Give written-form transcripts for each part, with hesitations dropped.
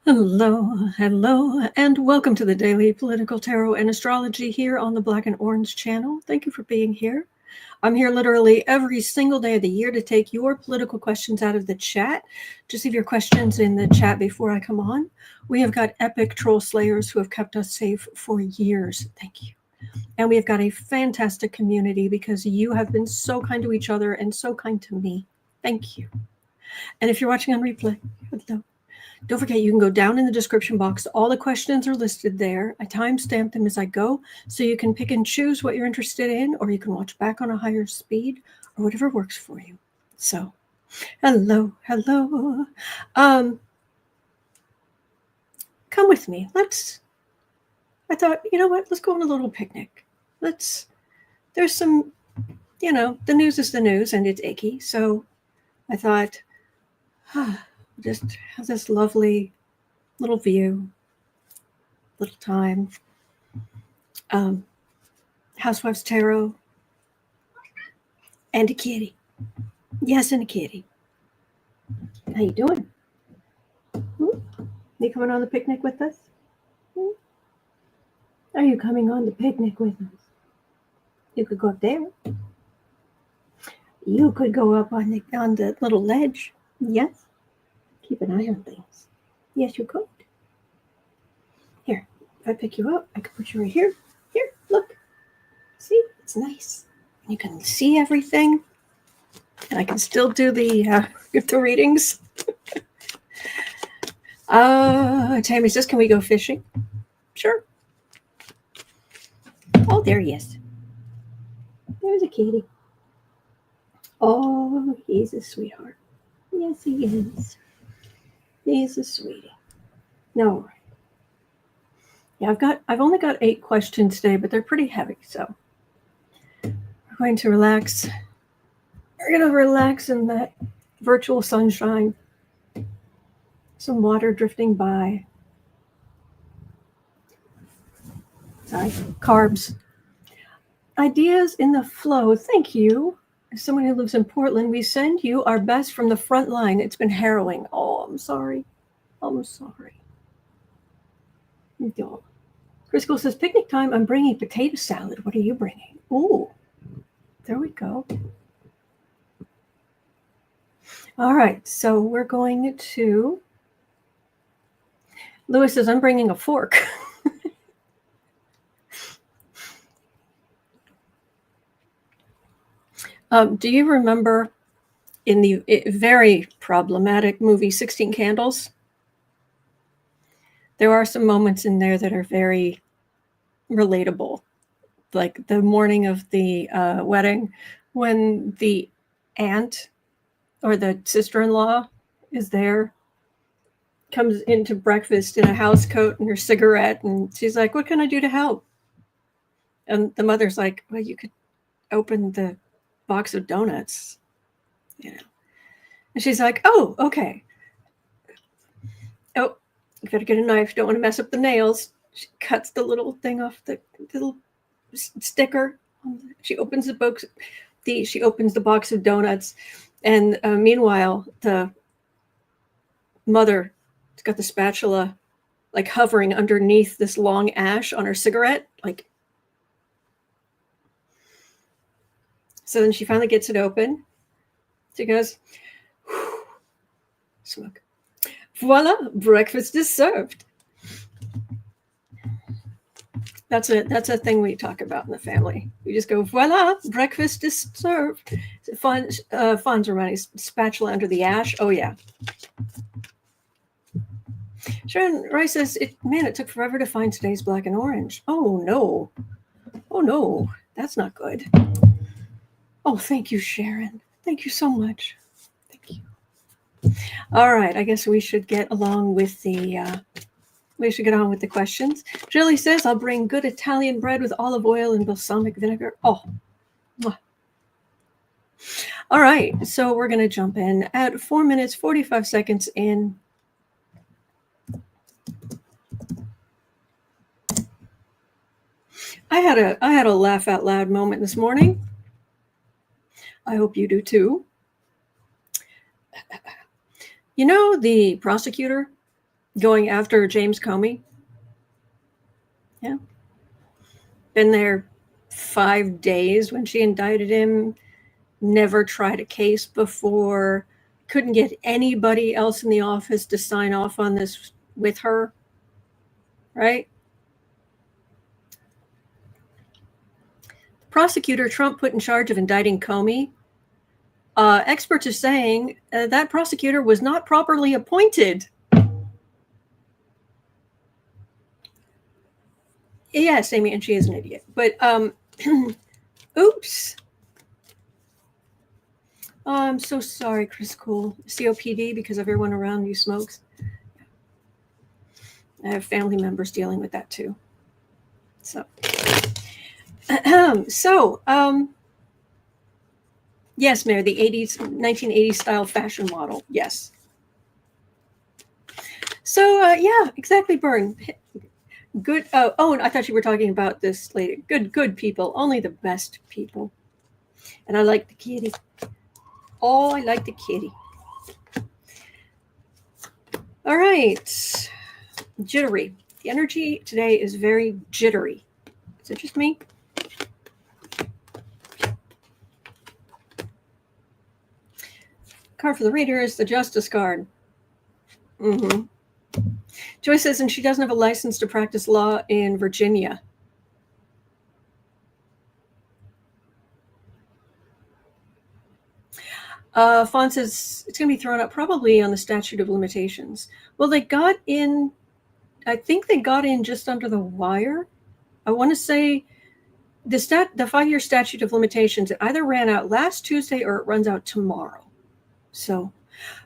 Hello, and welcome to the Daily Political Tarot and Astrology here on the Black and Orange channel. Thank you for being here. I'm here literally every single day of the year to take your political questions out of the chat. Just leave your questions in the chat before I come on. We have got epic troll slayers who have kept us safe for years. Thank you. And we have got a fantastic community because you have been so kind to each other and so kind to me. Thank you. And if you're watching on replay, hello. Don't forget, you can go down in the description box. All the questions are listed there. I timestamp them as I go, so you can pick and choose what you're interested in, or you can watch back on a higher speed, or whatever works for you. So, hello. Come with me. I thought, you know what? Let's go on a little picnic. There's some, the news is the news, and it's icky. So I thought, just have this lovely little view, little time. Housewives Tarot, and a kitty. Yes, and a kitty. How you doing? You coming on the picnic with us? Are you coming on the picnic with us? You could go up there. You could go up on the little ledge. Yes. Keep an eye on things. Yes, you could. Here, if I pick you up, I can put you right here. Here, look. See, it's nice. You can see everything, and I can still do the readings. Tammy says, "Can we go fishing?" Sure. Oh, there he is. There's a kitty. Oh, he's a sweetheart. Yes, he is. He's a sweetie. No. Yeah, I've only got 8 questions today, but they're pretty heavy, so we're going to relax. We're going to relax in that virtual sunshine. Some water drifting by. Sorry, carbs. Ideas in the flow. Thank you. As someone who lives in Portland, we send you our best from the front line. It's been harrowing. Oh, I'm sorry. No. Crisco says, picnic time. I'm bringing potato salad. What are you bringing? Ooh, there we go. All right, so we're going to... Lewis says, I'm bringing a fork. Do you remember in the very problematic movie 16 Candles? There are some moments in there that are very relatable, like the morning of the wedding when the aunt or the sister-in-law is there, comes into breakfast in a house coat and her cigarette, and she's like, what can I do to help? And the mother's like, well, you could open the box of donuts, And she's like, oh, okay. Oh, you gotta get a knife. Don't want to mess up the nails. She cuts the little thing off the little sticker. She opens the box. She opens the box of donuts, and meanwhile, the mother has got the spatula like hovering underneath this long ash on her cigarette, like. So then she finally gets it open. She goes, smoke. Voila, breakfast is served. That's a thing we talk about in the family. We just go, voila, breakfast is served. Fonz Romani's spatula under the ash. Oh, yeah. Sharon Rice says, man, it took forever to find today's black and orange. Oh, no. Oh, no. That's not good. Oh, thank you, Sharon. Thank you so much. Thank you. All right. I guess we should get along with the... We should get on with the questions. Julie says, I'll bring good Italian bread with olive oil and balsamic vinegar. Oh. All right. So we're going to jump in at 4 minutes, 45 seconds in. I had a laugh out loud moment this morning. I hope you do too. You know, the prosecutor going after James Comey. Yeah. Been there 5 days when she indicted him. Never tried a case before. Couldn't get anybody else in the office to sign off on this with her. Right? The prosecutor Trump put in charge of indicting Comey. Experts are saying that prosecutor was not properly appointed. Yes, Amy, and she is an idiot. But, oops. Oh, I'm so sorry, Chris Cool. COPD because everyone around you smokes. I have family members dealing with that too. So, yes, Mayor, the 1980s style fashion model. Yes. So, yeah, exactly, Bern. Good. Oh, I thought you were talking about this lady. Good people. Only the best people. And I like the kitty. Oh, I like the kitty. All right. Jittery. The energy today is very jittery. Is it just me? Card for the reader is the Justice card. Mm-hmm. Joyce says, and she doesn't have a license to practice law in Virginia. Fawn says it's going to be thrown up probably on the statute of limitations. Well, they got in, I think they got in just under the wire. I want to say the 5-year statute of limitations, it either ran out last Tuesday or it runs out tomorrow. So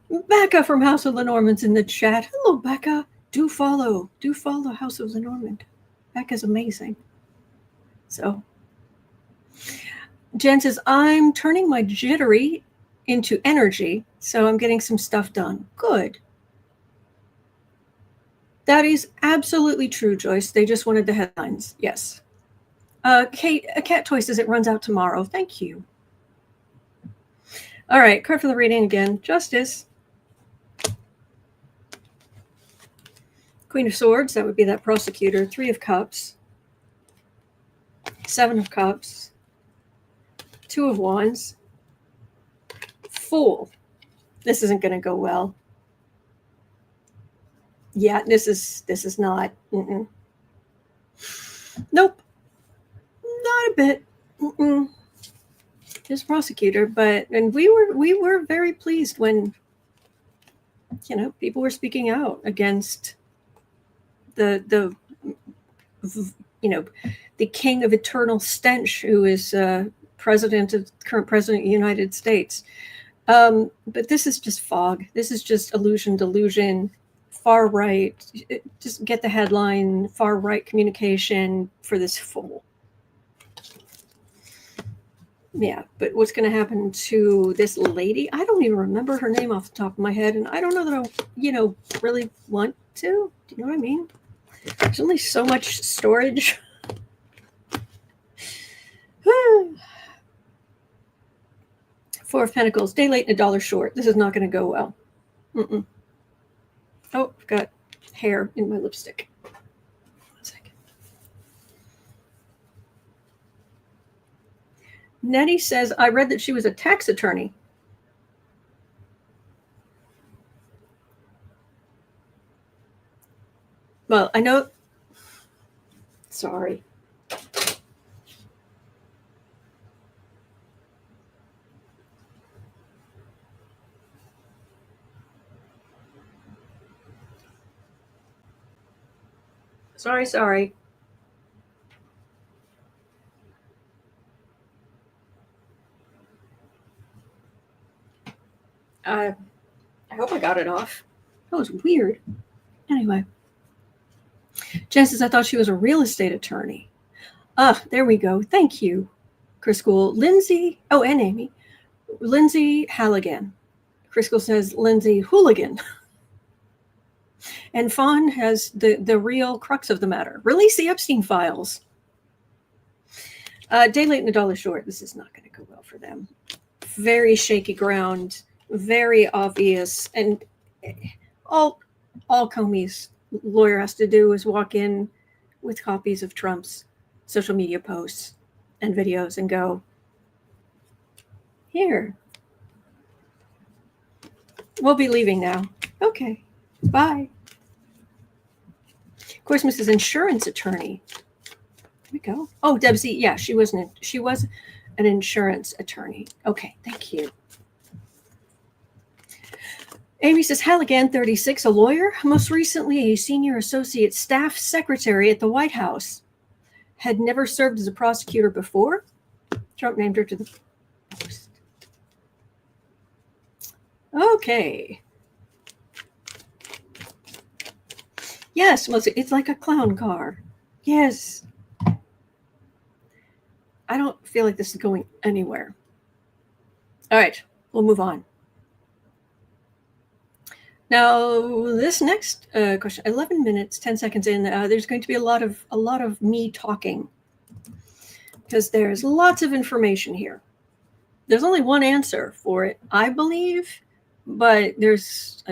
Becca from House of Lenormand's in the chat. Hello, Becca. Do follow House of Lenormand. Becca's amazing. So Jen says, I'm turning my jittery into energy, so I'm getting some stuff done. Good. That is absolutely true, Joyce. They just wanted the headlines. Yes. Kate, a cat toy says it runs out tomorrow. Thank you. All right, card for the reading again. Justice. Queen of Swords, that would be that prosecutor. 3 of Cups. 7 of Cups. 2 of Wands. Fool. This isn't going to go well. Yeah, this is not. Nope. Not a bit. Just prosecutor, and we were very pleased when people were speaking out against the king of eternal stench, who is current president of the United States. But this is just fog. This is just delusion, far right. Just get the headline, far right communication for this fool. Yeah, but what's going to happen to this lady? I don't even remember her name off the top of my head, and I don't know that I, really want to. Do you know what I mean? There's only so much storage. Four of Pentacles, day late and $1 short. This is not going to go well. Oh, I've got hair in my lipstick. 1 second. Nettie says, I read that she was a tax attorney. Well, I know. Sorry. Sorry. I hope I got it off. That was weird. Anyway. Jen says, I thought she was a real estate attorney. There we go. Thank you, Chris School. Lindsay, and Amy. Lindsay Halligan. Chris School says, Lindsay Hooligan. And Fawn has the real crux of the matter. Release the Epstein files. Day late and $1 short. This is not going to go well for them. Very shaky ground. Very obvious. And all all Comey's lawyer has to do is walk in with copies of Trump's social media posts and videos and go, here, we'll be leaving now. Okay, bye. Of course, Mrs. Insurance Attorney. Here we go. Oh, Debsy, yeah, she was an insurance attorney. Okay, thank you. Amy says, Halligan, 36, a lawyer, most recently a senior associate staff secretary at the White House. Had never served as a prosecutor before. Trump named her to the post. Okay. Yes, it's like a clown car. Yes. I don't feel like this is going anywhere. All right, we'll move on. Now, this next question, 11 minutes, 10 seconds in, there's going to be a lot of me talking because there's lots of information here. There's only one answer for it, I believe, but there's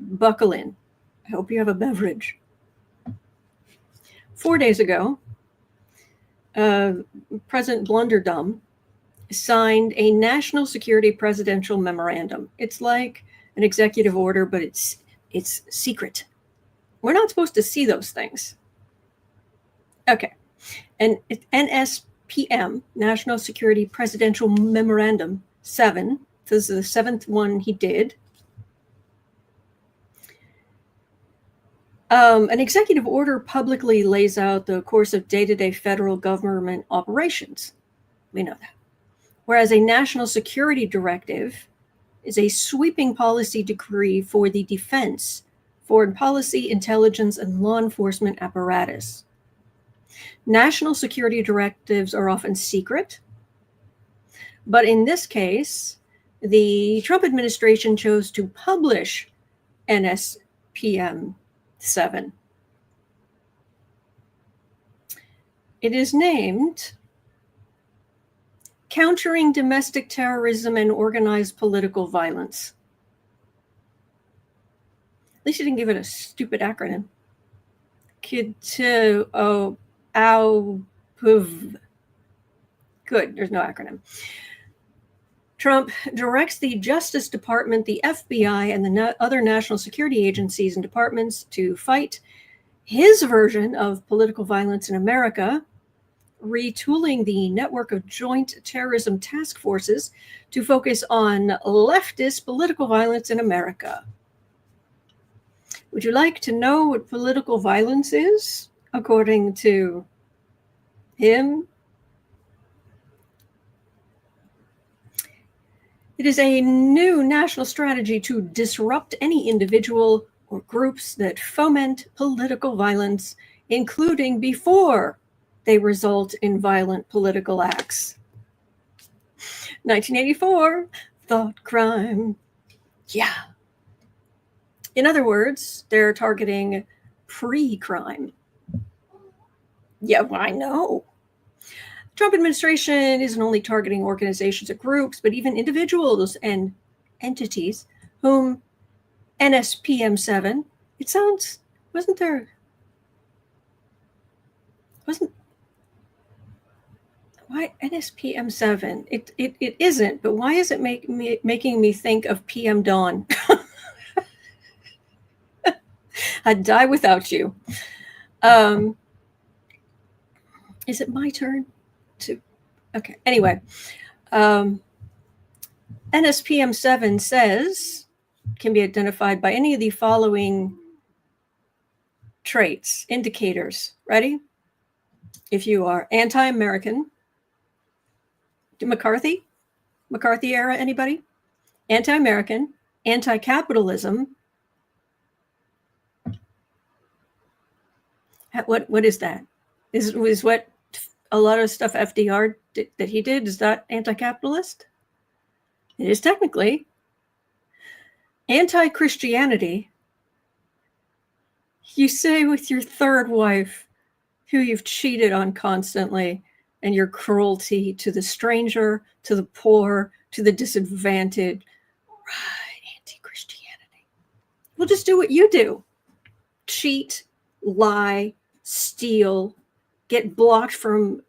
buckle in. I hope you have a beverage. 4 days ago, President Blunderdum signed a National Security Presidential Memorandum. It's like an executive order, but it's secret. We're not supposed to see those things. Okay. And NSPM, National Security Presidential Memorandum 7, this is the seventh one he did. An executive order publicly lays out the course of day-to-day federal government operations. We know that. Whereas a national security directive is a sweeping policy decree for the defense, foreign policy, intelligence, and law enforcement apparatus. National security directives are often secret, but in this case, the Trump administration chose to publish NSPM 7. It is named Countering Domestic Terrorism and Organized Political Violence. At least you didn't give it a stupid acronym. Good, there's no acronym. Trump directs the Justice Department, the FBI, and the other national security agencies and departments to fight his version of political violence in America, retooling the network of Joint Terrorism Task Forces to focus on leftist political violence in America. Would you like to know what political violence is, according to him? It is a new national strategy to disrupt any individual or groups that foment political violence, including before they result in violent political acts. 1984, thought crime. Yeah. In other words, they're targeting pre-crime. Yeah, well, I know. Trump administration isn't only targeting organizations or groups, but even individuals and entities whom NSPM 7, it sounds, wasn't why NSPM 7? It isn't, but why is it making me think of PM Dawn? I'd die without you. Is it my turn? Okay. Anyway, NSPM 7 says can be identified by any of the following traits, indicators. Ready? If you are anti-American, McCarthy era, anybody? Anti-American, anti-capitalism. What is that? Is what a lot of stuff FDR that he did, is that anti-capitalist? It is technically. Anti-Christianity. You say with your third wife, who you've cheated on constantly, and your cruelty to the stranger, to the poor, to the disadvantaged. Right, anti-Christianity. We'll just do what you do. cheat, lie, steal, get blocked from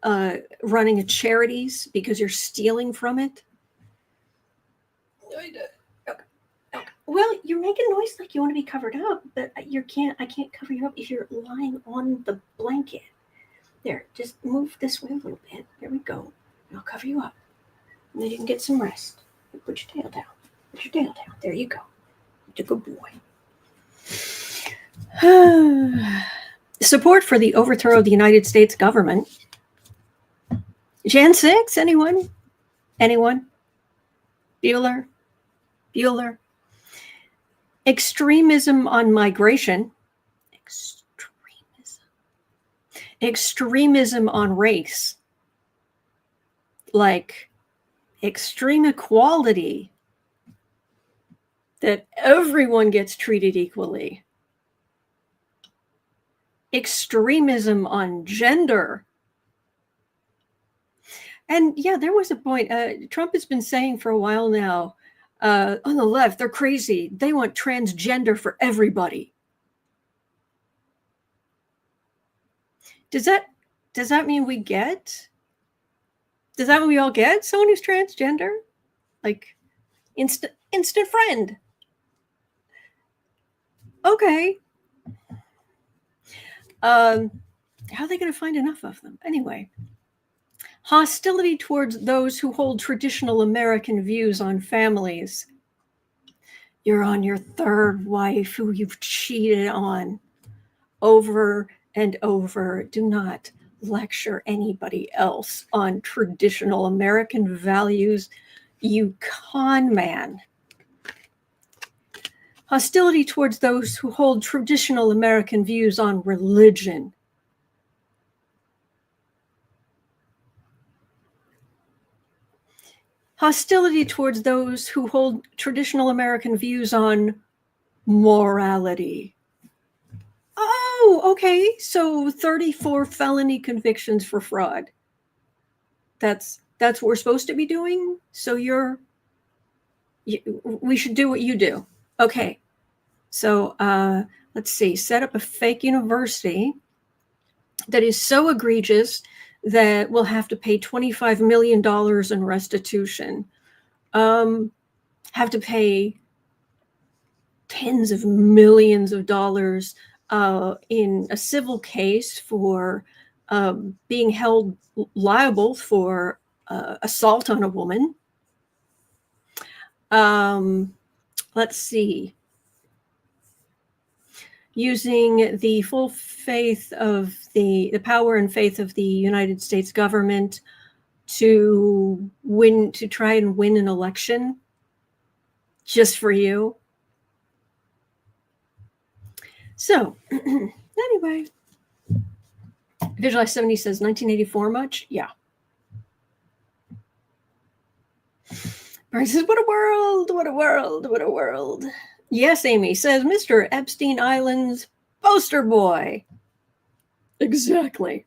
running a charities because you're stealing from it? Okay. Well, you're making noise like you want to be covered up, but I can't cover you up if you're lying on the blanket. There, just move this way a little bit. There we go. And I'll cover you up. And then you can get some rest. Put your tail down. Put your tail down. There you go. You're a good boy. Support for the overthrow of the United States government. Jan 6, anyone? Anyone? Bueller? Extremism on migration. Extremism on race. Like extreme equality. That everyone gets treated equally. Extremism on gender. And yeah, there was a point. Trump has been saying for a while now, on the left, they're crazy. They want transgender for everybody. Does that mean we get? Does that mean we all get someone who's transgender? Like instant friend. Okay. How are they going to find enough of them? Anyway. Hostility towards those who hold traditional American views on families. You're on your third wife who you've cheated on over and over. Do not lecture anybody else on traditional American values, you con man. Hostility towards those who hold traditional American views on religion. Hostility towards those who hold traditional American views on morality. Oh, okay. So 34 felony convictions for fraud. That's what we're supposed to be doing? So we should do what you do. Okay. So let's see. Set up a fake university that is so egregious that we'll have to pay $25 million in restitution. Have to pay tens of millions of dollars in a civil case for being held liable for assault on a woman. Let's see. Using the full faith of the power and faith of the United States government to try and win an election just for you. So anyway, Visualize 70 says 1984 much? Yeah. Brian says, what a world, what a world, what a world. Yes, Amy says, Mr. Epstein Island's poster boy. Exactly.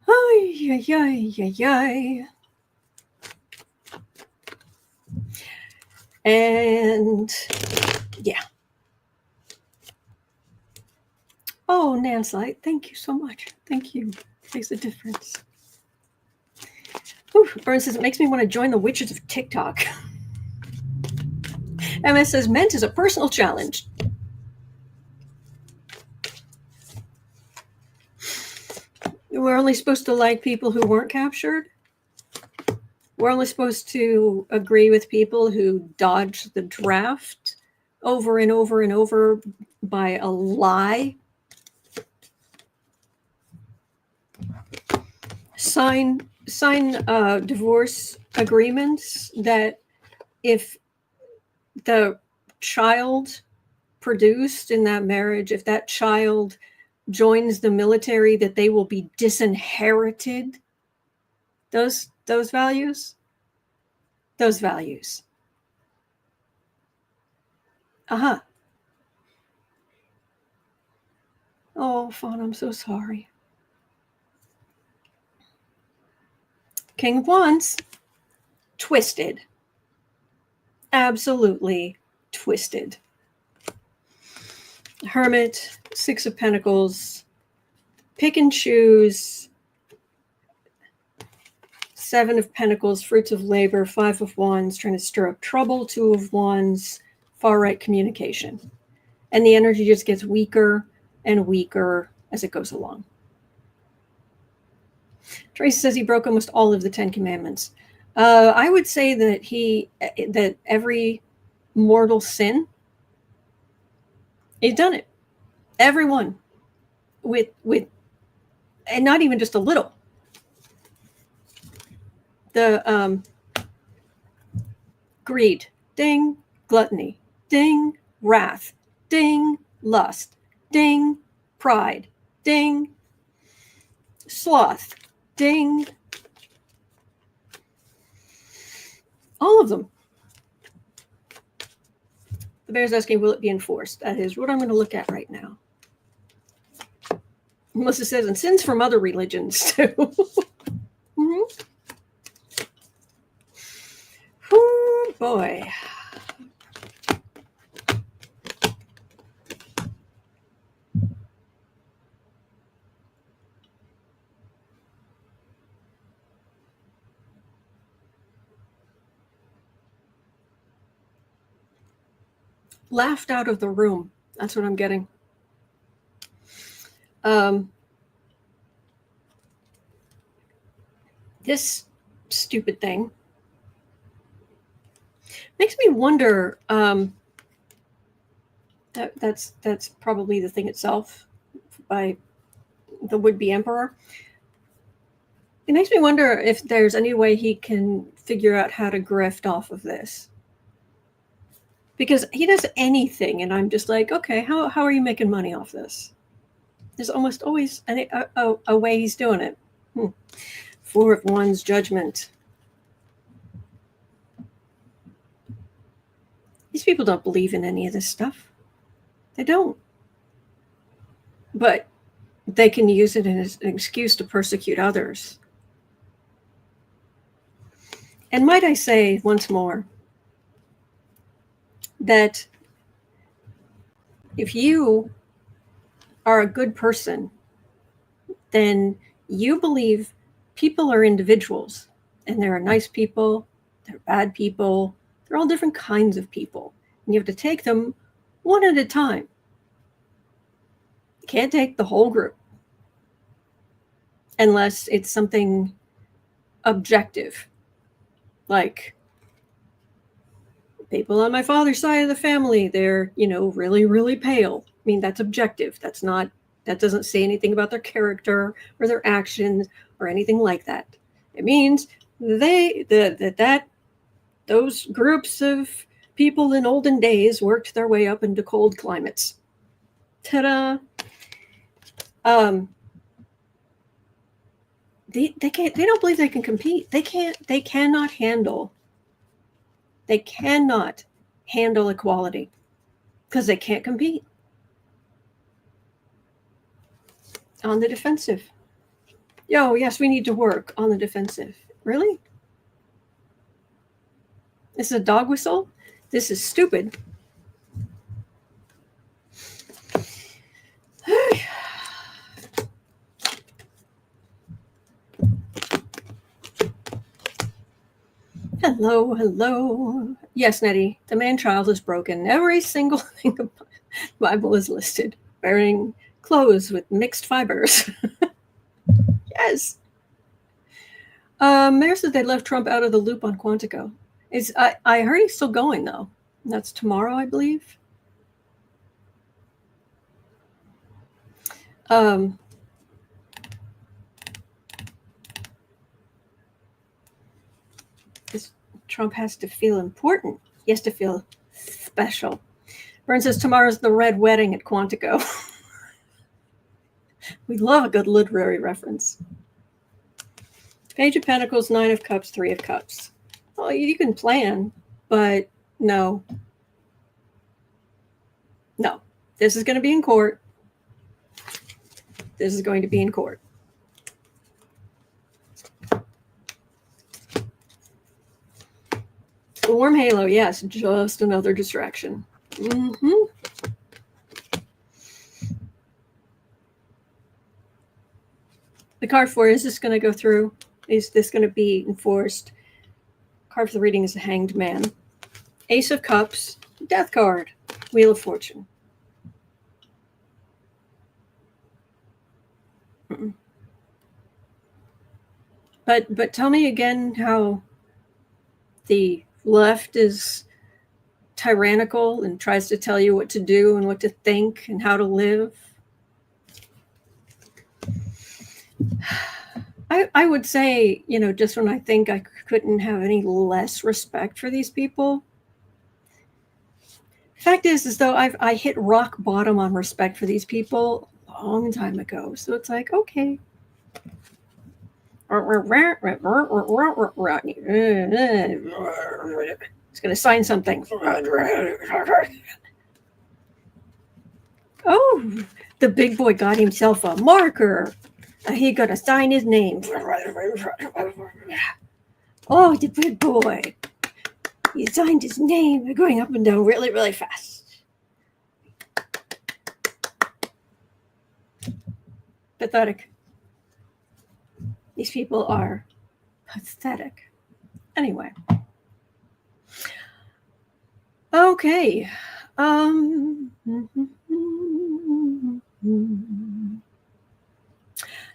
Ay, ay, ay, ay, ay. And yeah. Oh, Nancy, thank you so much. Thank you. It makes a difference. Ooh, Burns says, it makes me want to join the witches of TikTok. MS says, meant is a personal challenge. We're only supposed to like people who weren't captured. We're only supposed to agree with people who dodged the draft over and over and over by a lie. Sign divorce agreements that if the child produced in that marriage, if that child joins the military, that they will be disinherited. Those values. Uh-huh. Oh, Fawn, I'm so sorry. King of Wands, twisted. Absolutely twisted. Hermit, Six of Pentacles, pick and choose, Seven of Pentacles, fruits of labor, Five of Wands, trying to stir up trouble, Two of Wands, far right communication. And the energy just gets weaker and weaker as it goes along. Tracy says he broke almost all of the 10 Commandments. I would say that every mortal sin, he's done it. Everyone. With and not even just a little. The greed, ding, gluttony, ding, wrath, ding, lust, ding, pride, ding, sloth, ding. All of them. The bear's asking, will it be enforced? That is what I'm going to look at right now. Melissa says, and sins from other religions too. Mm-hmm. Oh boy. Laughed out of the room. That's what I'm getting. This stupid thing makes me wonder. That's probably the thing itself by the would-be emperor. It makes me wonder if there's any way he can figure out how to grift off of this. Because he does anything, and I'm just like, okay, how are you making money off this? There's almost always a way he's doing it. Four of Wands, judgment. These people don't believe in any of this stuff. They don't. But they can use it as an excuse to persecute others. And might I say once more that if you are a good person, then you believe people are individuals, and there are nice people, there are bad people, they're all different kinds of people, and you have to take them one at a time. You can't take the whole group unless it's something objective, like people on my father's side of the family, they're, really, really pale. I mean, that's objective. That doesn't say anything about their character or their actions or anything like that. It means those groups of people in olden days worked their way up into cold climates. Ta-da! They don't believe they can compete. They cannot handle equality because they can't compete. On the defensive. Yes, we need to work on the defensive. Really? This is a dog whistle? This is stupid. Hello. Yes, Nettie, the man-child is broken. Every single thing in the Bible is listed. Wearing clothes with mixed fibers. Yes. Mayor said they left Trump out of the loop on Quantico. I heard he's still going, though. That's tomorrow, I believe. Trump has to feel important. He has to feel special. Byrne says tomorrow's the red wedding at Quantico. We love a good literary reference. Page of Pentacles, Nine of Cups, Three of Cups. Well, you can plan, but no. No. This is going to be in court. This is going to be in court. Warm halo, yes, just another distraction. Mm-hmm. The card for, is this going to go through? Is this going to be enforced? Card for the reading is the Hanged Man. Ace of Cups, Death card, Wheel of Fortune. But tell me again how the left is tyrannical and tries to tell you what to do and what to think and how to live. I would say, just when I think I couldn't have any less respect for these people. Fact is though I hit rock bottom on respect for these people a long time ago. So it's like, okay. It's going to sign something. Oh, the big boy got himself a marker. He got to sign his name. Oh, the big boy. He signed his name. They're going up and down really, really fast. Pathetic. These people are pathetic. Anyway. Okay.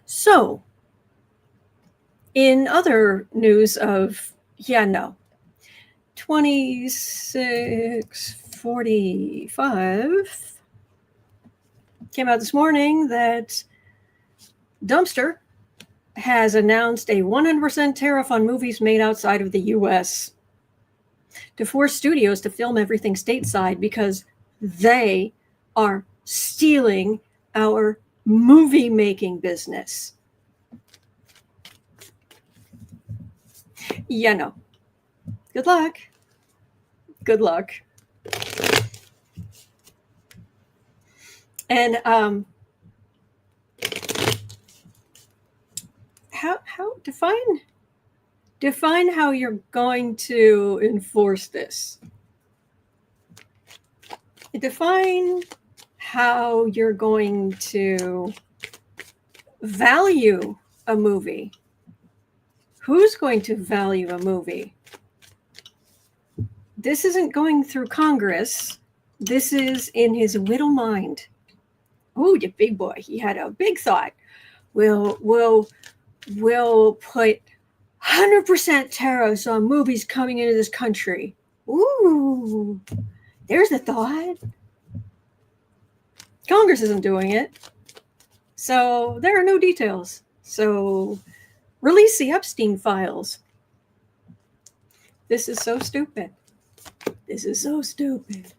So, in other news of, 2645 came out this morning that Dumpster has announced a 100% tariff on movies made outside of the U.S. to force studios to film everything stateside because they are stealing our movie-making business. Good luck. Good luck. And how define how you're going to enforce this. Define how you're going to value a movie. Who's going to value a movie? This isn't going through Congress. This is in his little mind. Oh, the big boy. He had a big thought. We'll put 100% tariffs on movies coming into this country. Ooh, there's a thought. Congress isn't doing it. So there are no details. So release the Epstein files. This is so stupid. This is so stupid.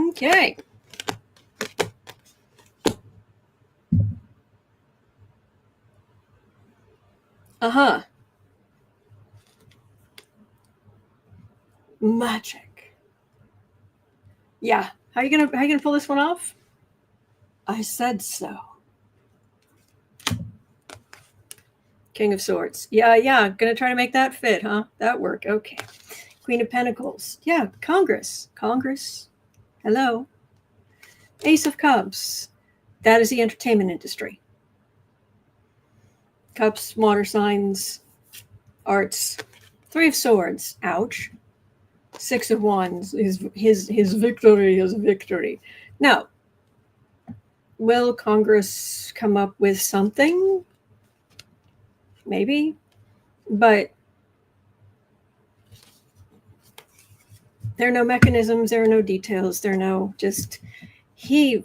Okay. Magic. Yeah. How you gonna pull this one off? I said so. King of Swords. Yeah. Gonna try to make that fit, huh? That work. Okay. Queen of Pentacles. Yeah. Congress. Hello. Ace of Cups. That is the entertainment industry. Cups, water signs, arts. Three of Swords. Ouch. Six of Wands. His victory is victory. Now, will Congress come up with something? Maybe. But there are no mechanisms, there are no details, there are no just he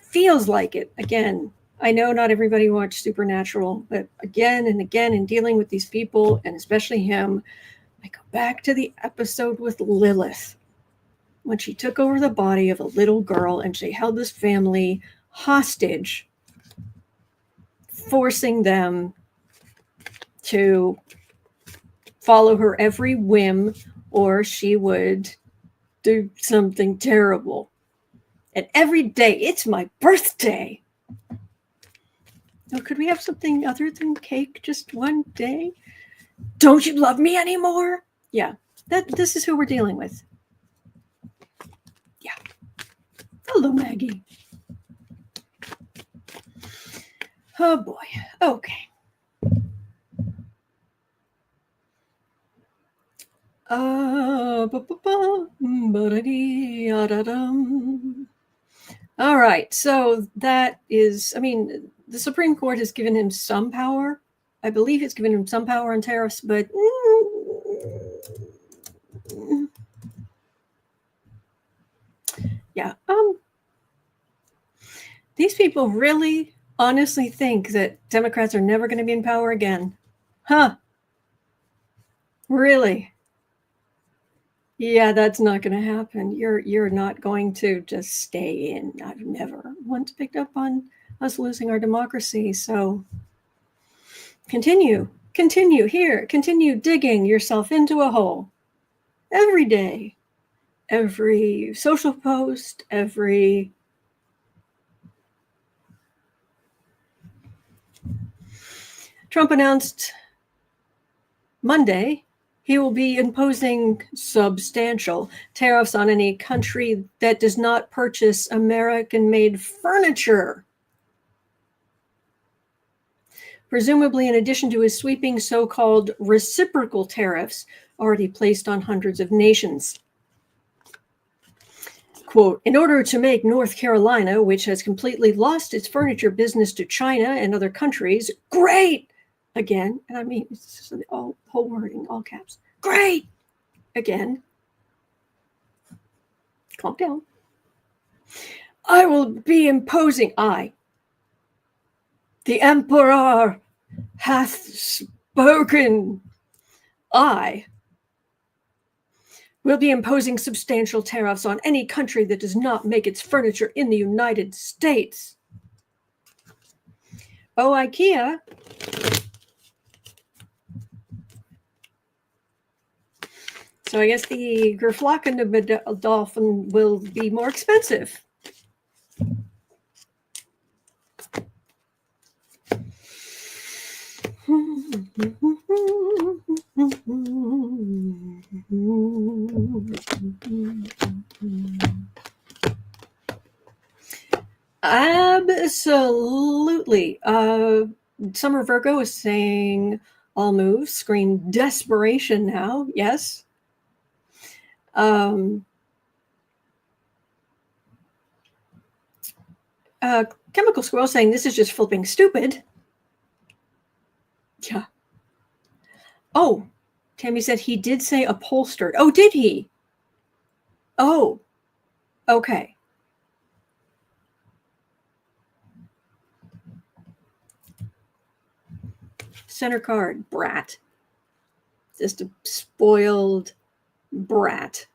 feels like it. Again, I know not everybody watched Supernatural, but again and again in dealing with these people, and especially him, I go back to the episode with Lilith when she took over the body of a little girl and she held this family hostage, forcing them to follow her every whim or she would do something terrible. And every day, it's my birthday. Oh, could we have something other than cake just one day? Don't you love me anymore? Yeah, this is who we're dealing with. Hello, Maggie. Oh boy. Okay. All right. So that is, I mean, the Supreme Court has given him some power. I believe it's given him some power on tariffs, but yeah. These people really honestly think that Democrats are never going to be in power again. Huh. Really? Yeah, that's not going to happen. You're not going to just stay in. I've never once picked up on us losing our democracy. So continue here, continue digging yourself into a hole every day, every social post, every Trump announced Monday he will be imposing substantial tariffs on any country that does not purchase American-made furniture. Presumably in addition to his sweeping so-called reciprocal tariffs already placed on hundreds of nations. Quote, in order to make North Carolina, which has completely lost its furniture business to China and other countries, great again, and I mean, it's the whole word in all caps, great again. Calm down. I will be imposing, the emperor hath spoken. I will be imposing substantial tariffs on any country that does not make its furniture in the United States. Oh, IKEA. So I guess the Gerflockende dolphin will be more expensive. Absolutely. Summer Virgo is saying all moves scream desperation now. Yes. Chemical Squirrel saying this is just flipping stupid. Yeah. Oh, Tammy said he did say upholstered. Oh, did he? Oh, okay. Center card, brat. Just a spoiled brat.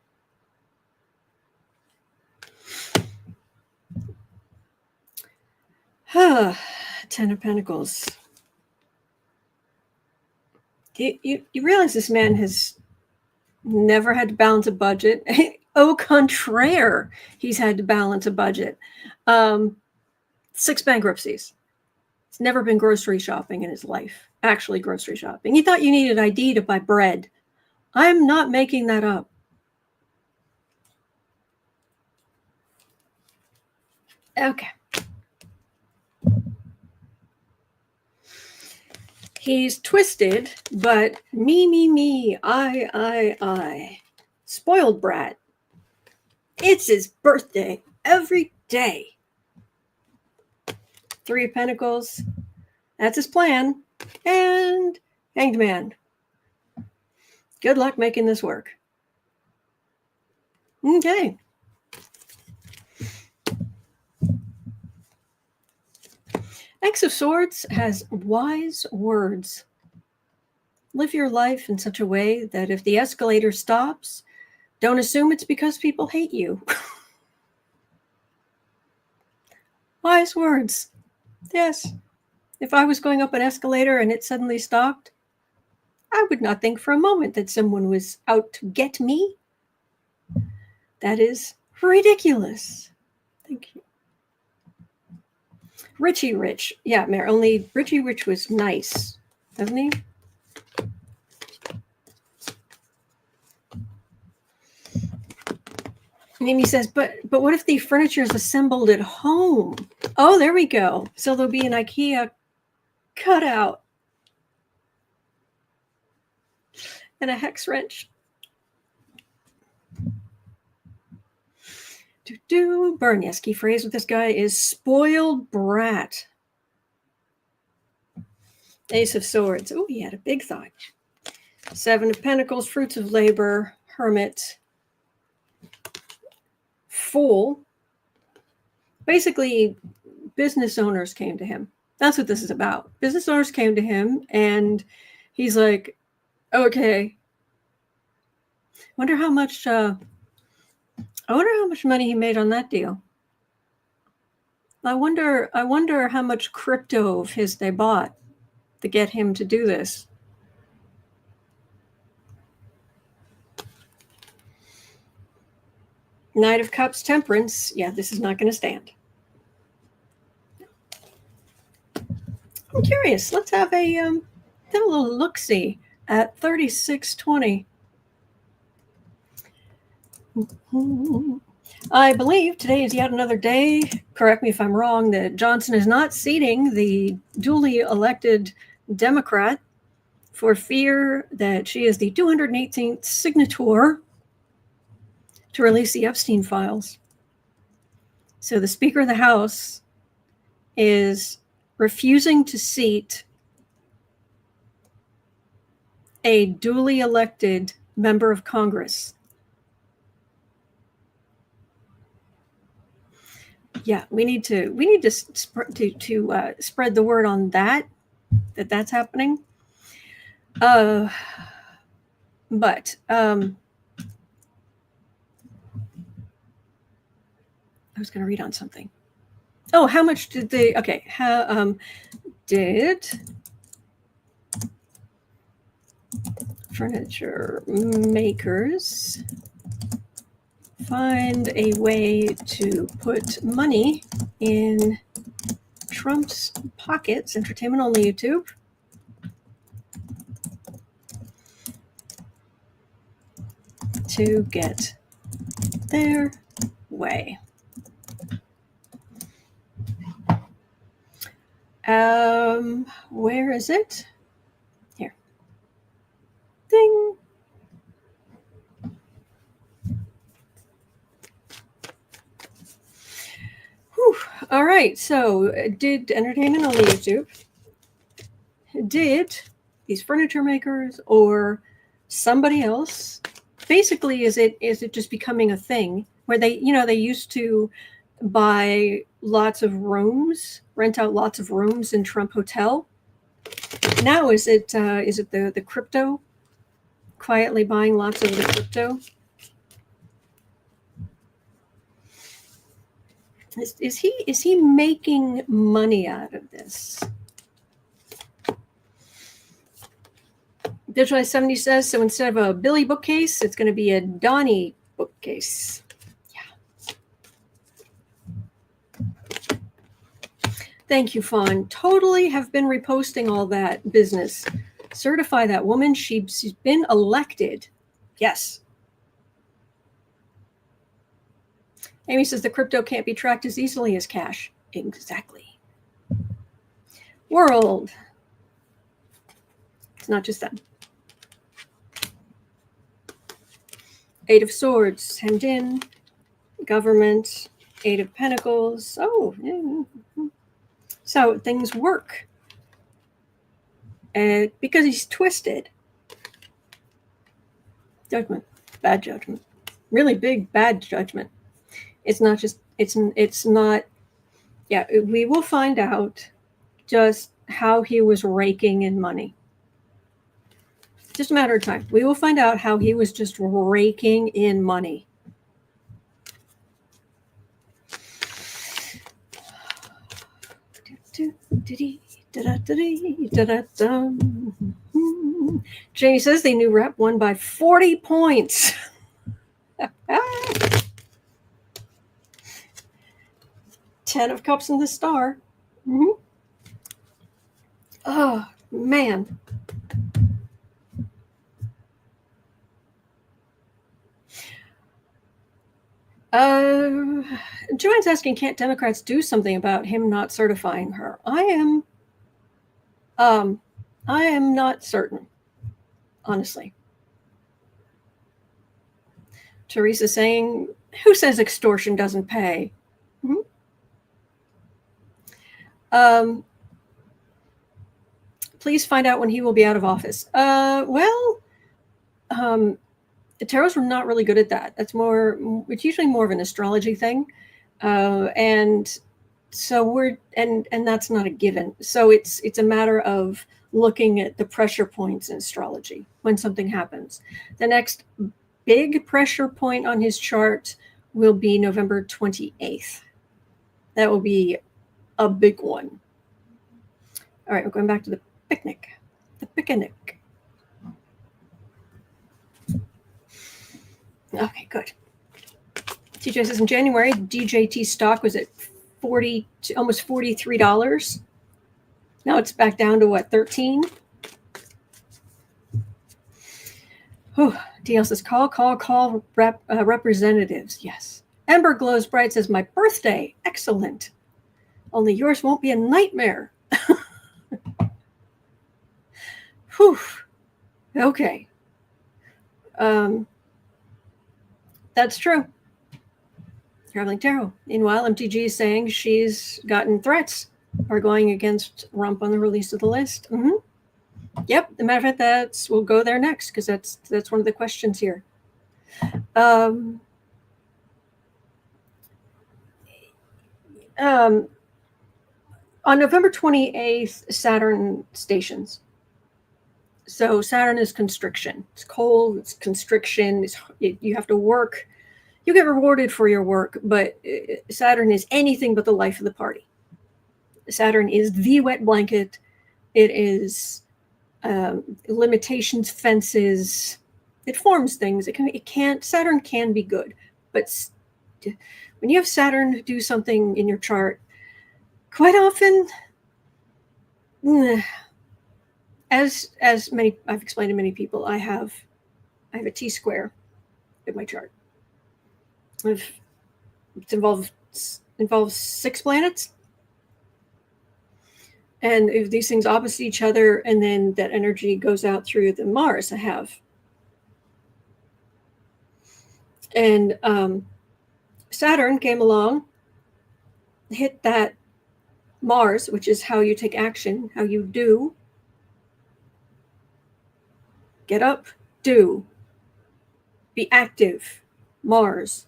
Ten of Pentacles. You realize this man has never had to balance a budget. Au contraire, he's had to balance a budget. 6 bankruptcies. He's never been grocery shopping in his life. Actually grocery shopping. He thought you needed ID to buy bread. I'm not making that up. Okay. He's twisted, but me, I. Spoiled brat. It's his birthday every day. 3 of Pentacles. That's his plan. And Hanged Man. Good luck making this work. Okay. X of Swords has wise words. Live your life in such a way that if the escalator stops, don't assume it's because people hate you. Wise words. Yes. If I was going up an escalator and it suddenly stopped, I would not think for a moment that someone was out to get me. That is ridiculous. Thank you. Richie Rich. Yeah, Mayor, only Richie Rich was nice, doesn't he? And Amy says, but what if the furniture is assembled at home? Oh, there we go. So there'll be an IKEA cutout and a hex wrench. Burn. Yes, key phrase with this guy is spoiled brat. Ace of Swords. Oh, he had a big thought. Seven of Pentacles, fruits of labor, hermit, fool. Basically, business owners came to him. That's what this is about. Business owners came to him, and he's like, okay. I wonder how much money he made on that deal. I wonder how much crypto of his they bought to get him to do this. Knight of Cups, Temperance. Yeah, this is not going to stand. I'm curious. Let's have a little look-see at 3620. I believe today is yet another day, correct me if I'm wrong, that Johnson is not seating the duly elected Democrat for fear that she is the 218th signator to release the Epstein files. So the Speaker of the House is refusing to seat a duly elected member of Congress. Yeah, we need to spread the word on that's happening. But I was going to read on something. Oh, how much did they? Okay, did furniture makers find a way to put money in Trump's pockets? Entertainment only YouTube. To get their way. Where is it? Here. Ding. Whew. All right. So, did entertainment on YouTube? Did these furniture makers or somebody else? Basically, is it just becoming a thing where they used to buy lots of rooms, rent out lots of rooms in Trump Hotel? Now is it the crypto? Quietly buying lots of the crypto? Is he making money out of this? Digital 70 says, so instead of a Billy bookcase, it's going to be a Donnie bookcase. Yeah. Thank you, Fawn. Totally have been reposting all that business. Certify that woman. She's been elected. Yes. Amy says the crypto can't be tracked as easily as cash. Exactly. World. It's not just them. Eight of Swords, hemmed in. Government. Eight of Pentacles. Oh, yeah. So things work. Because he's twisted. Judgment. Bad judgment. Really big bad judgment. It's not just, it's not, yeah, we will find out just how he was raking in money. Just a matter of time. We will find out how he was just raking in money. Jamie says the new rep won by 40 points. 10 of Cups and the Star. Mm-hmm. Oh, man. Joanne's asking, can't Democrats do something about him not certifying her? I am not certain, honestly. Teresa saying, who says extortion doesn't pay? Mm-hmm. Please find out when he will be out of office. The tarots were not really good at that. It's usually more of an astrology thing. And so and that's not a given. So it's a matter of looking at the pressure points in astrology when something happens. The next big pressure point on his chart will be November 28th. That will be a big one. All right, we're going back to the picnic. The picnic. Okay, good. TJ says in January, DJT stock was at almost $43. Now it's back down to what, 13? Oh, DL says call representatives. Yes. Ember Glows Bright says my birthday. Excellent. Only yours won't be a nightmare. Whew. Okay. That's true. Traveling Tarot. Meanwhile, MTG is saying she's gotten threats are going against Rump on the release of the list. Mm-hmm. Yep. As a matter of fact, we'll go there next because that's one of the questions here. On November 28th, Saturn stations. So Saturn is constriction. It's cold. It's constriction. You have to work. You get rewarded for your work, but Saturn is anything but the life of the party. Saturn is the wet blanket. It is limitations, fences. It forms things. Saturn can be good, but when you have Saturn do something in your chart, quite often, as I've explained to many people, I have a T-square in my chart. It involves 6 planets. And if these things opposite each other, and then that energy goes out through the Mars I have. And Saturn came along, hit that Mars, which is how you take action, how you do. Get up, do. Be active, Mars.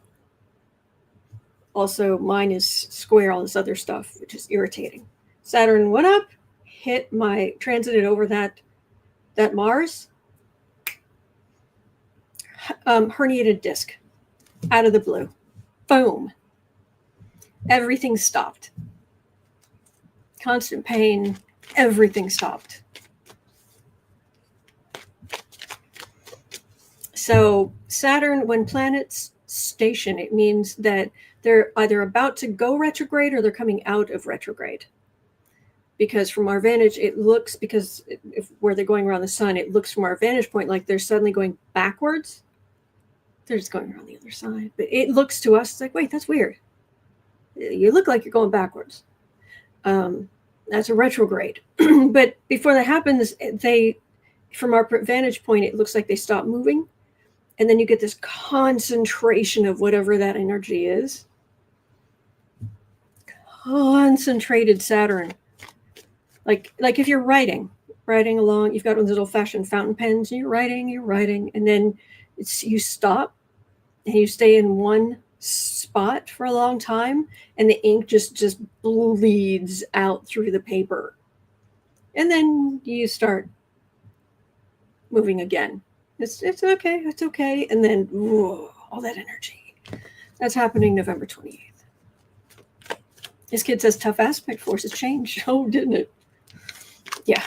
Also, mine is square, all this other stuff, which is irritating. Saturn went up, transited over that Mars, herniated disc, out of the blue. Boom. Everything stopped. Constant pain, everything stopped. So Saturn, when planets station, it means that they're either about to go retrograde or they're coming out of retrograde. Because from our vantage, where they're going around the sun, it looks from our vantage point like they're suddenly going backwards. They're just going around the other side. But it looks to us like, wait, that's weird. You look like you're going backwards. That's a retrograde. But before that happens, from our vantage point, it looks like they stop moving. And then you get this concentration of whatever that energy is. Concentrated Saturn. Like if you're writing along, you've got one of those old-fashioned fountain pens, and you're writing, and then you stop, and you stay in one spot for a long time, and the ink just bleeds out through the paper. And then you start moving again. It's okay. And then all that energy. That's happening November 28th. This kid says tough aspect forces changed. Oh, didn't it? Yeah.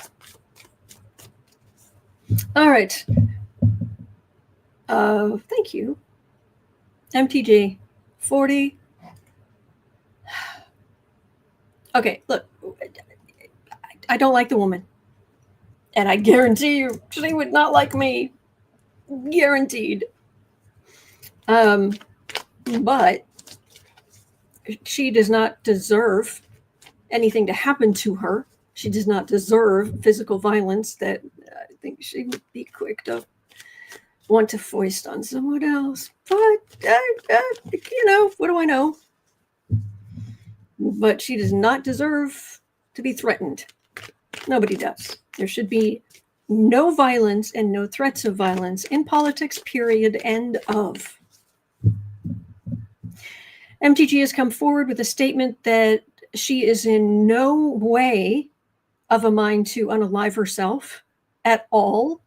All right. Thank you. MTG 40. Okay, look. I don't like the woman. And I guarantee you she would not like me. Guaranteed. but she does not deserve anything to happen to her. She does not deserve physical violence that I think she would be quick to want to foist on someone else. But, what do I know? But she does not deserve to be threatened. Nobody does. There should be no violence and no threats of violence in politics, period, end of. MTG has come forward with a statement that she is in no way of a mind to unalive herself at all.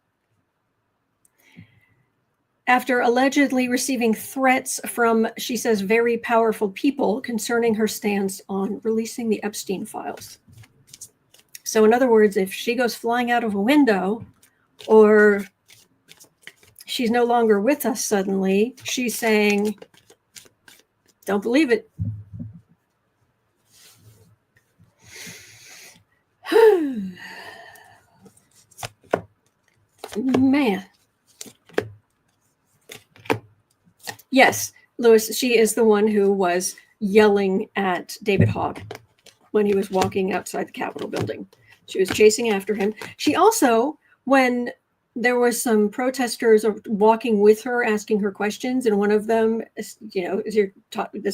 After allegedly receiving threats from, she says, very powerful people concerning her stance on releasing the Epstein files. So in other words, if she goes flying out of a window or she's no longer with us suddenly, she's saying, don't believe it. Man. Yes, Louis, she is the one who was yelling at David Hogg when he was walking outside the Capitol building. She was chasing after him. She also, when there was some protesters walking with her, asking her questions, and one of them, this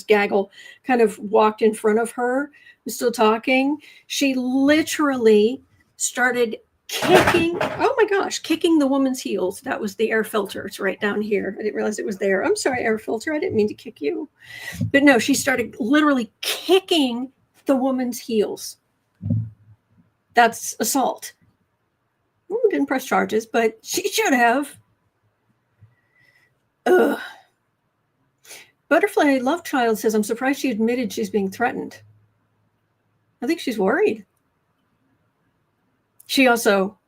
gaggle kind of walked in front of her, was still talking. She literally started kicking the woman's heels. That was the air filter. It's right down here. I didn't realize it was there. I'm sorry, air filter. I didn't mean to kick you. But no, she started literally kicking the woman's heels. That's assault. Didn't press charges, but she should have. Ugh. Butterfly Love Child says, I'm surprised she admitted she's being threatened. I think she's worried. She also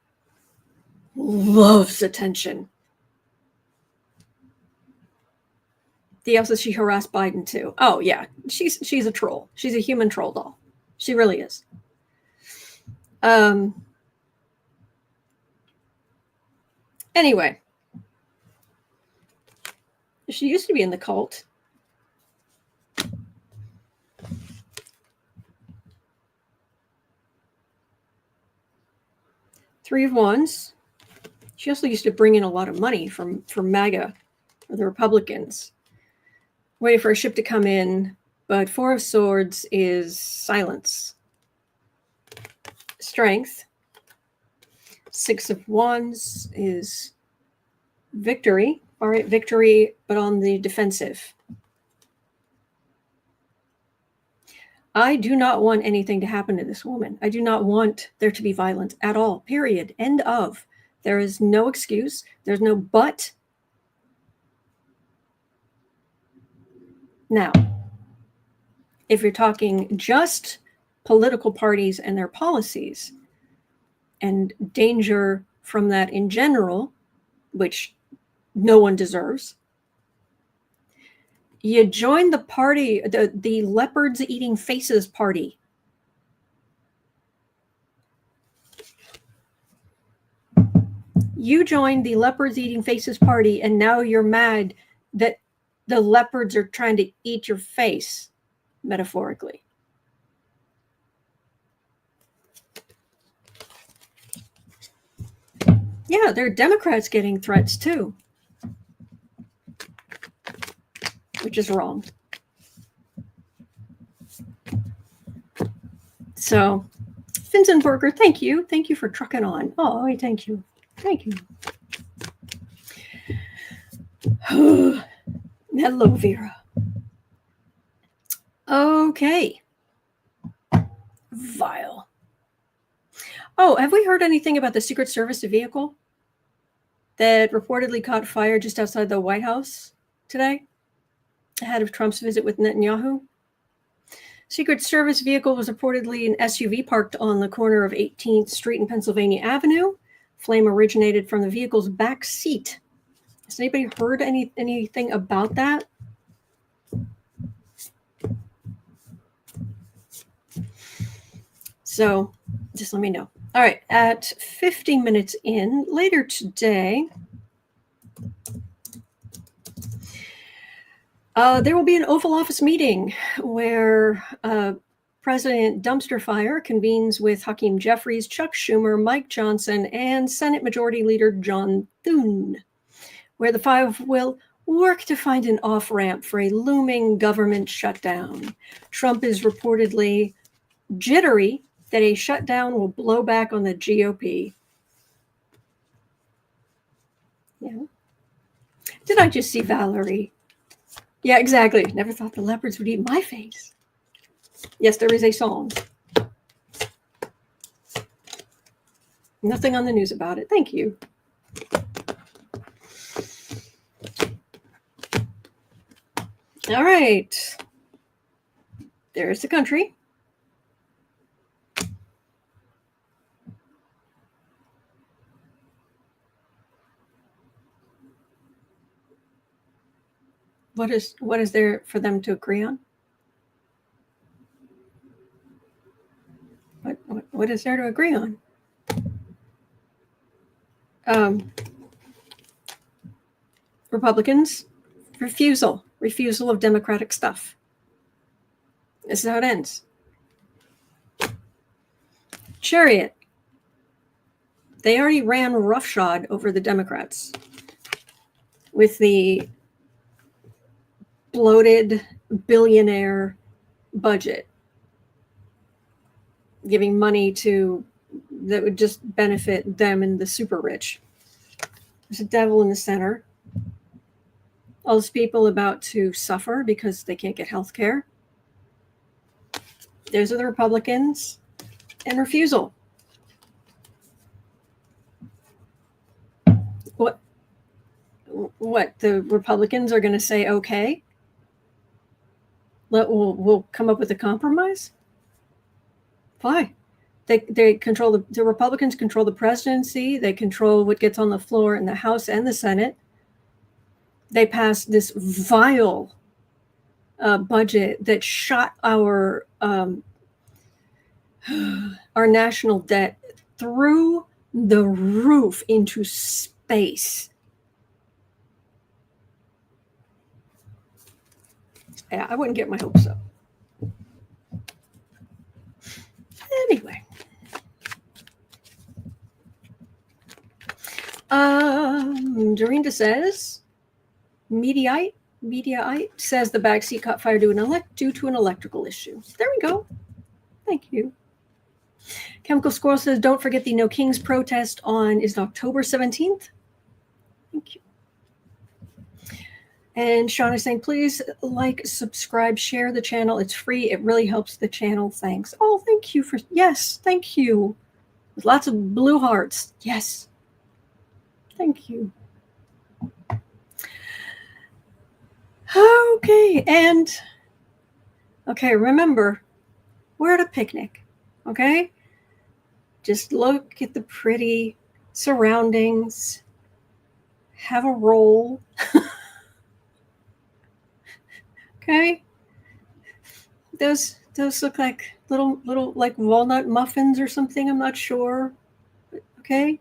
loves attention. The says she harassed Biden too. Oh yeah, she's a troll. She's a human troll doll. She really is. Anyway, she used to be in the cult. Three of Wands. She also used to bring in a lot of money from MAGA, or the Republicans. Waiting for a ship to come in, but Four of Swords is silence. Strength. Six of Wands is victory. All right, victory, but on the defensive. I do not want anything to happen to this woman. I do not want there to be violence at all, period. End of. There is no excuse. There's no but. Now, if you're talking just political parties and their policies and danger from that in general, which no one deserves, you join the party, the leopards eating faces party. You joined the leopards eating faces party, and now you're mad that the leopards are trying to eat your face, metaphorically. Yeah, there are Democrats getting threats too, which is wrong. So, Finzenberger, thank you. Thank you for trucking on. Oh, thank you. Thank you. Hello, Vera. Okay. Vile. Oh, have we heard anything about the Secret Service vehicle that reportedly caught fire just outside the White House today, ahead of Trump's visit with Netanyahu? Secret Service vehicle was reportedly an SUV parked on the corner of 18th Street and Pennsylvania Avenue. Flame originated from the vehicle's back seat. Has anybody heard anything about that? So just let me know. All right, at 50 minutes in, later today, There will be an Oval Office meeting where President Dumpster Fire convenes with Hakeem Jeffries, Chuck Schumer, Mike Johnson, and Senate Majority Leader John Thune, where the five will work to find an off-ramp for a looming government shutdown. Trump is reportedly jittery that a shutdown will blow back on the GOP. Yeah. Did I just see Valerie? Yeah, exactly. Never thought the leopards would eat my face. Yes, there is a song. Nothing on the news about it. Thank you. All right. There's the country. What is there for them to agree on? What is there to agree on? Republicans, refusal of Democratic stuff. This is how it ends. Chariot. They already ran roughshod over the Democrats with the bloated billionaire budget, giving money that would just benefit them and the super rich. There's a devil in the center. All those people about to suffer because they can't get health care. Those are the Republicans. And refusal. What the Republicans are going to say, okay, we'll come up with a compromise? Why? They control the Republicans control the presidency. They control what gets on the floor in the House and the Senate. They passed this vile budget that shot our national debt through the roof into space. Yeah, I wouldn't get my hopes up. Anyway. Dorinda says, Mediaite says the backseat caught fire due to an electrical issue. There we go. Thank you. Chemical Squirrel says, don't forget the No Kings protest is October 17th. Thank you. And Sean is saying, please like, subscribe, share the channel. It's free. It really helps the channel. Thanks. Oh, thank you yes, thank you. With lots of blue hearts. Yes. Thank you. Okay, remember, we're at a picnic, okay? Just look at the pretty surroundings. Have a roll. Okay? Those look like little like walnut muffins or something, I'm not sure. Okay?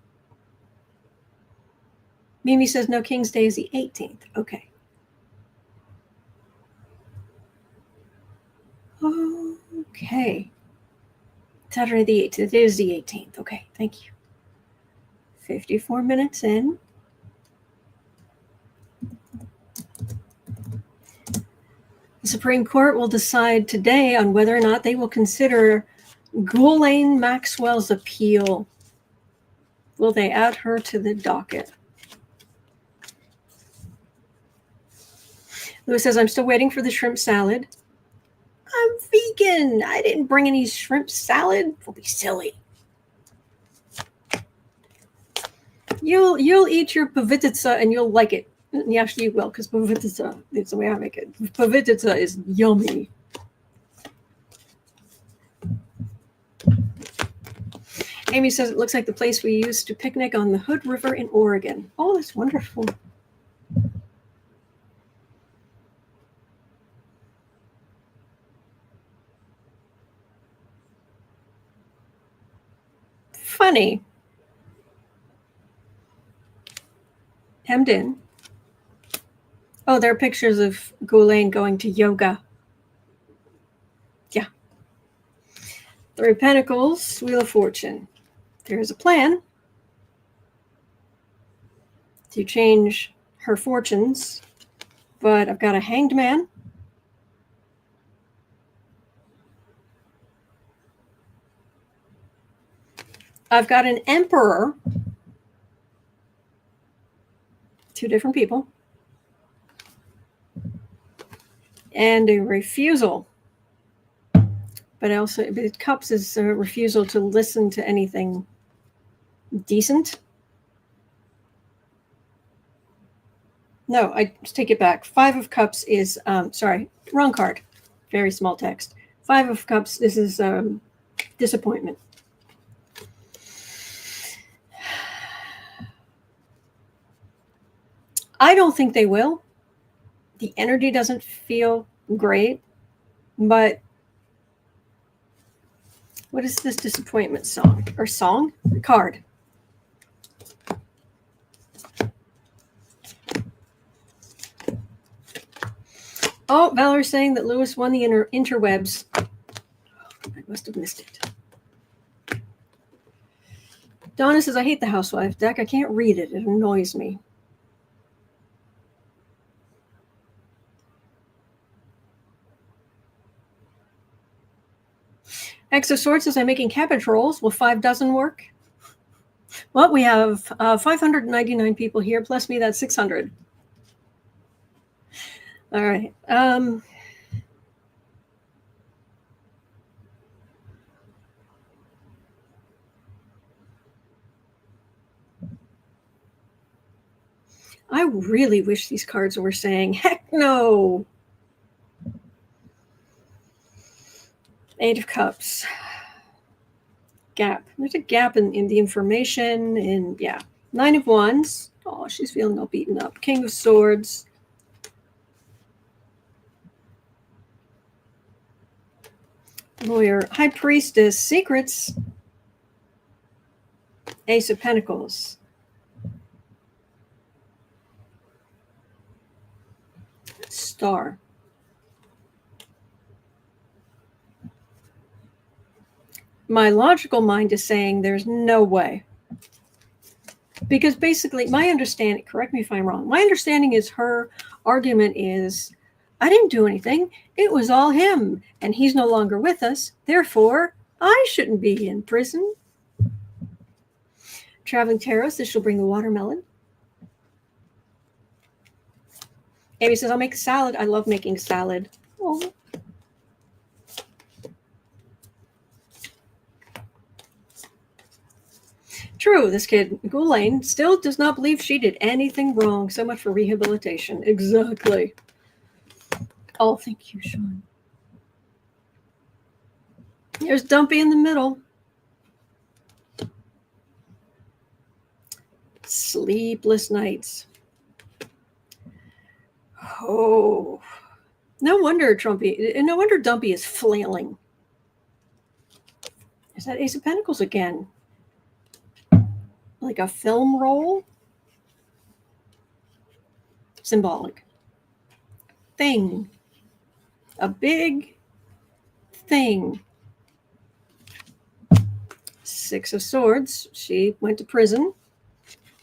Mimi says No King's Day is the 18th. Okay. Okay. Saturday the 18th. It is the 18th. Okay, thank you. 54 minutes in. The Supreme Court will decide today on whether or not they will consider Ghoulaine Maxwell's appeal. Will they add her to the docket? Lewis says, I'm still waiting for the shrimp salad. I'm vegan. I didn't bring any shrimp salad. We'll be silly. You'll eat your pavititsa and you'll like it. Yes, you will, because pavititsa is the way I make it. Pavititsa is yummy. Amy says it looks like the place we used to picnic on the Hood River in Oregon. Oh, that's wonderful. Funny. Hemmed in. Oh, there are pictures of Ghoulaine going to yoga. Yeah. Three of Pentacles, Wheel of Fortune. There's a plan to change her fortunes, but I've got a Hanged Man. I've got an Emperor. Two different people. And a refusal. But also, Cups is a refusal to listen to anything decent. No, I take it back. Five of Cups is, sorry, wrong card. Very small text. Five of Cups, this is disappointment. I don't think they will. The energy doesn't feel great, but what is this disappointment song? Or song? Card. Oh, Valerie's saying that Lewis won the interwebs. I must have missed it. Donna says, I hate the Housewife deck. I can't read it. It annoys me. X of Swords says, I'm making cabbage rolls. Will 5 dozen work? Well, we have 599 people here, plus me, that's 600. All right. I really wish these cards were saying, heck no. Eight of Cups. Gap. There's a gap in the information. And yeah. Nine of Wands. Oh, she's feeling all beaten up. King of Swords. Lawyer. High Priestess. Secrets. Ace of Pentacles. Star. My logical mind is saying there's no way. Because basically, my understanding, correct me if I'm wrong, my understanding is her argument is, I didn't do anything. It was all him, and he's no longer with us. Therefore, I shouldn't be in prison. Traveling Terrorist, this will bring the watermelon. Amy says, I'll make salad. I love making salad. Oh. True, this kid, Ghoulaine, still does not believe she did anything wrong. So much for rehabilitation. Exactly. Oh, thank you, Sean. There's Dumpy in the middle. Sleepless nights. Oh. No wonder Dumpy is flailing. Is that Ace of Pentacles again? Like a film roll? Symbolic. Thing. A big thing. Six of Swords. She went to prison.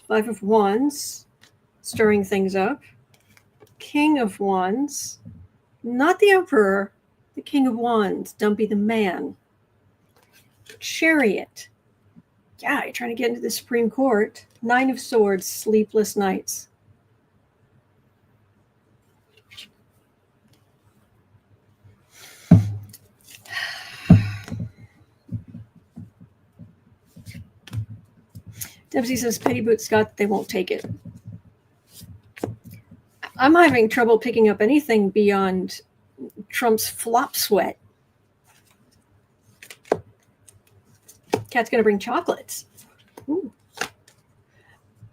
Five of Wands. Stirring things up. King of Wands. Not the Emperor. The King of Wands. Dumpy the man. Chariot. Yeah, you're trying to get into the Supreme Court. Nine of Swords. Sleepless nights. Dempsey says, Petty Boots Scott, they won't take it. I'm having trouble picking up anything beyond Trump's flop sweat. Cat's going to bring chocolates. Ooh.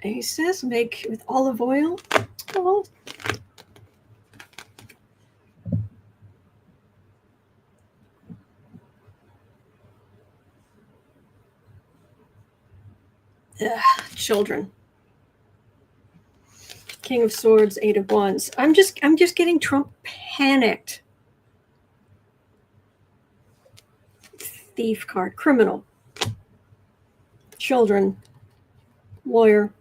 He says, make with olive oil. Oh. Ugh, children. King of Swords, Eight of Wands. I'm just getting Trump panicked. Thief card, criminal, children, lawyer,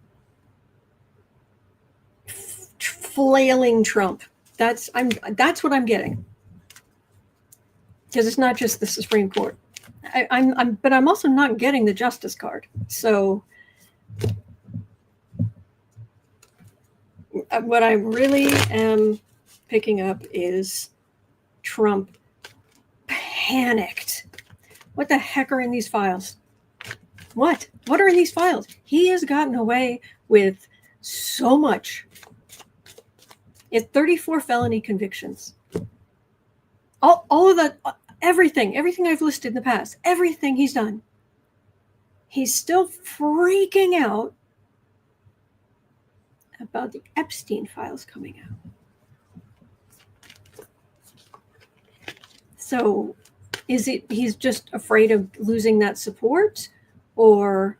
flailing Trump. That's what I'm getting. Because it's not just the Supreme Court. But I'm also not getting the Justice card. So what I really am picking up is Trump panicked. What the heck are in these files? What are in these files? He has gotten away with so much. It's 34 felony convictions. All of that, everything I've listed in the past, everything he's done. He's still freaking out about the Epstein files coming out. So is it he's just afraid of losing that support, or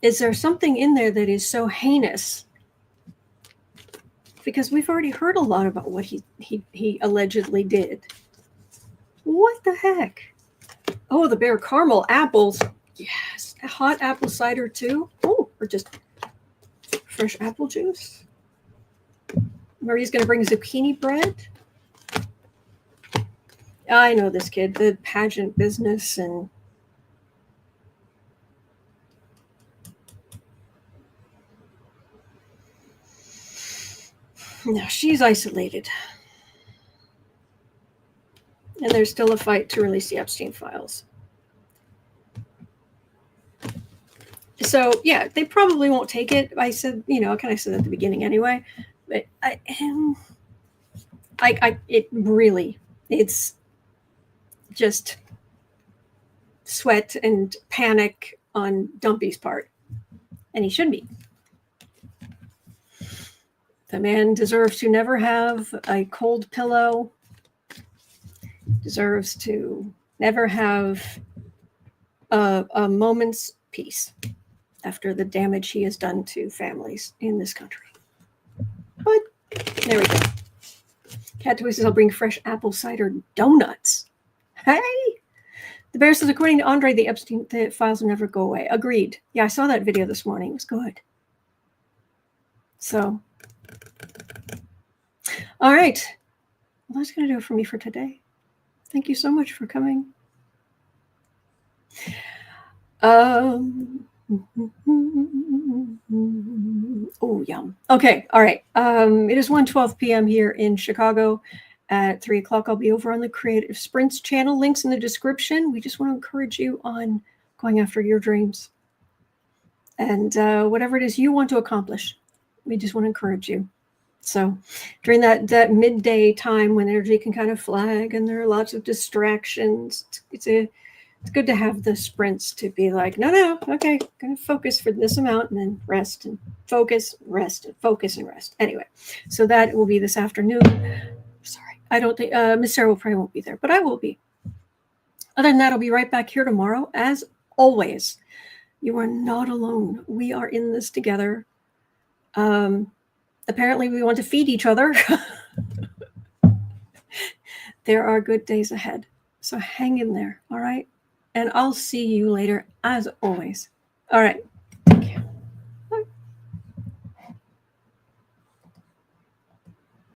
is there something in there that is so heinous? Because we've already heard a lot about what he allegedly did. What the heck? Oh, the Bear Caramel apples. Yes. A hot apple cider too. Oh, or just fresh apple juice. Marie's going to bring zucchini bread. I know this kid, the pageant business and no, she's isolated. And there's still a fight to release the Epstein files. So, yeah, they probably won't take it. I said, I kind of said at the beginning anyway. But it's just sweat and panic on Dumpy's part. And he should be. The man deserves to never have a cold pillow, deserves to never have a moment's peace after the damage he has done to families in this country. But there we go. Cat Toy says, I'll bring fresh apple cider donuts. Hey! The Bear says, according to Andre, the Epstein files will never go away. Agreed. Yeah, I saw that video this morning. It was good. So, all right. Well, that's going to do it for me for today. Thank you so much for coming. Oh, yum. Okay, all right. It is 1:12 p.m. here in Chicago. At 3 o'clock, I'll be over on the Creative Sprints channel. Links in the description. We just want to encourage you on going after your dreams. And whatever it is you want to accomplish, we just want to encourage you. So during that midday time when energy can kind of flag and there are lots of distractions, it's good to have the sprints to be like, no, okay, going to focus for this amount and then rest and focus, rest and focus and rest. Anyway, so that will be this afternoon. Sorry, I don't think Miss Sarah will probably won't be there, but I will be. Other than that, I'll be right back here tomorrow. As always, you are not alone. We are in this together. Apparently, we want to feed each other. There are good days ahead. So hang in there, all right? And I'll see you later, as always. All right.